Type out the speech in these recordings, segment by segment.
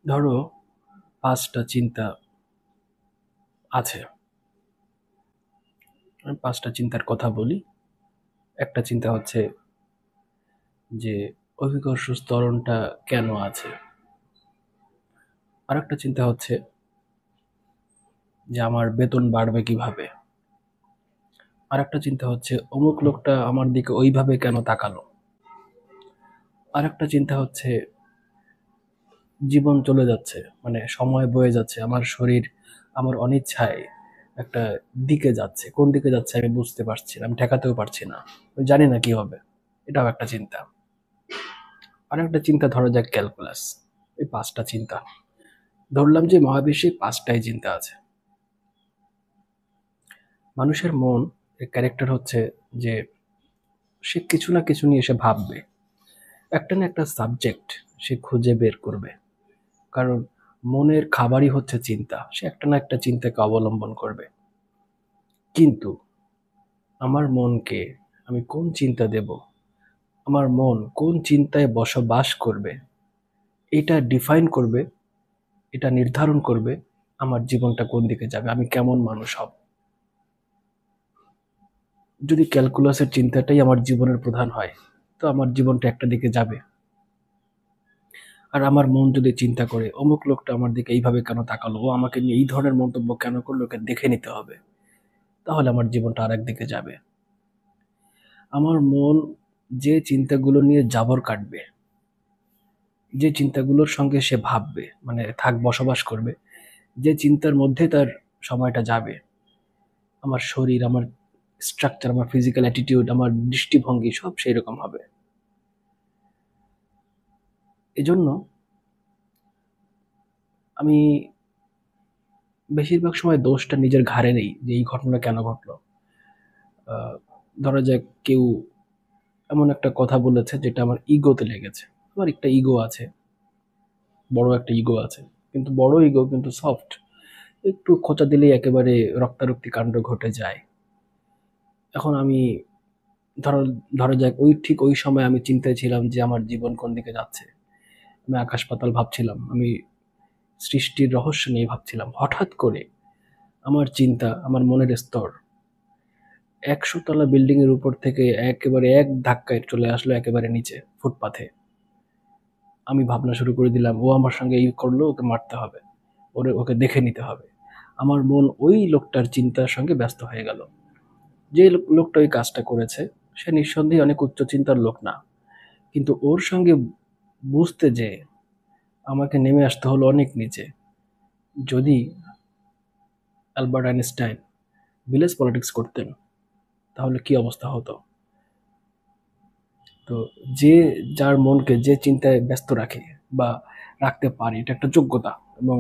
ধরো ৫টা চিন্তা আছে। আমি ৫টা চিন্তার কথা বলি। একটা চিন্তা হচ্ছে যে অভিকর্ষ ত্বরণটা কেন আছে? আরেকটা চিন্তা হচ্ছে যে আমার বেতন বাড়বে কিভাবে? আরেকটা চিন্তা হচ্ছে অমুক লোকটা আমার দিকে ওইভাবে কেন তাকালো? আরেকটা চিন্তা হচ্ছে জীবন চলে যাচ্ছে, মানে সময় বয়ে যাচ্ছে, আমার শরীর আমার অনিচ্ছায় একটা দিকে যাচ্ছে। কোন দিকে যাচ্ছে আমি বুঝতে পারছি না, আমি ঠেকাতেও পারছি না, আমি জানি না কি হবে। এটাও একটা চিন্তা। আরেকটা চিন্তা ধরা যাক ক্যালকুলাস। এই ৫টা চিন্তা ধরলাম যে মহাবিশ্বে ৫টাই চিন্তা আছে। মানুষের মন এর ক্যারেক্টার হচ্ছে যে সে কিছু না কিছু নিয়ে সে ভাববে, একটা না একটা সাবজেক্ট সে খুঁজে বের করবে। কারণ মনের খাবারই হচ্ছে চিন্তা, সে একটা না একটা চিন্তাকে অবলম্বন করবে। কিন্তু আমার মনকে আমি কোন চিন্তা দেব, আমার মন কোন চিন্তায় বসবাস করবে, এটা ডিফাইন করবে, এটা নির্ধারণ করবে আমার জীবনটা কোন দিকে যাবে, আমি কেমন মানুষ হব। যদি ক্যালকুলাসের চিন্তাটাই আমার জীবনের প্রধান হয়, তো আমার জীবনটা একটা দিকে যাবে। আর আমার মন যদি চিন্তা করে অমুক লোকটা আমার দিকে এইভাবে কেন তাকালো, ও আমাকে নিয়ে এই ধরনের মন্তব্য কেন করলো, ওকে দেখে নিতে হবে, তাহলে আমার জীবনটা আরেক দিকে যাবে। আমার মন যে চিন্তাগুলো নিয়ে জাবর কাটবে, যে চিন্তাগুলোর সঙ্গে সে ভাববে, মানে বসবাস করবে, যে চিন্তার মধ্যে তার সময়টা যাবে, আমার শরীর, আমার স্ট্রাকচার, আমার ফিজিক্যাল অ্যাটিটিউড, আমার দৃষ্টিভঙ্গি সব সেই রকম হবে। এজন্য আমি বেশিরভাগ সময় দোষটা নিজের ঘাড়ে নেই যে এই ঘটনা কেন ঘটলো। আহ, ধরা যাক কেউ এমন একটা কথা বলেছে যেটা আমার ইগোতে লেগেছে। আমার একটা ইগো আছে, বড় একটা ইগো আছে, কিন্তু বড় ইগো কিন্তু সফট, একটু খোঁচা দিলেই একেবারে রক্তারক্তি কাণ্ড ঘটে যায়। এখন আমি ধরো ধরা যাক ঠিক ওই সময় আমি চিন্তায় ছিলাম যে আমার জীবন কোন দিকে যাচ্ছে, আমি আকাশ পাতাল ভাবছিলাম, আমি সৃষ্টির রহস্য নিয়ে ভাবছিলাম। হঠাৎ করে আমার চিন্তা, আমার মনের স্তর ১০০ তলা বিল্ডিং এর উপর থেকে একেবারে এক ধাক্কায় চলে আসলো একেবারে নিচে ফুটপাথে। আমি ভাবনা শুরু করে দিলাম, ও আমার সঙ্গে এই করলো, ওকে মারতে হবে, ওকে দেখে নিতে হবে। আমার মন ওই লোকটার চিন্তার সঙ্গে ব্যস্ত হয়ে গেল। যে লোকটা ওই কাজটা করেছে সে নিঃসন্দেহে অনেক উচ্চ চিন্তার লোক না, কিন্তু ওর সঙ্গে বুঝতে যে আমাকে নেমে আসতে হলো অনেক নিচে। যদি অ্যালবার্ট আইনস্টাইন ভিলেজ পলিটিক্স করতেন তাহলে কি অবস্থা হতো? তো যে যার মনকে যে চিন্তায় ব্যস্ত রাখে বা রাখতে পারে, এটা একটা যোগ্যতা। এবং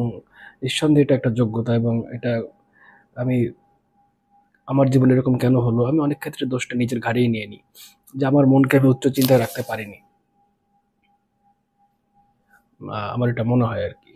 নিঃসন্দেহে এটা একটা যোগ্যতা। এবং এটা আমি আমার জীবনে এরকম কেন হলো, আমি অনেক ক্ষেত্রে দোষটা নিজের ঘাড়েই নিয়ে নিই যে আমার মনকে আমি উচ্চ চিন্তায় রাখতে পারিনি। আমার এটা মনে হয় আর কি।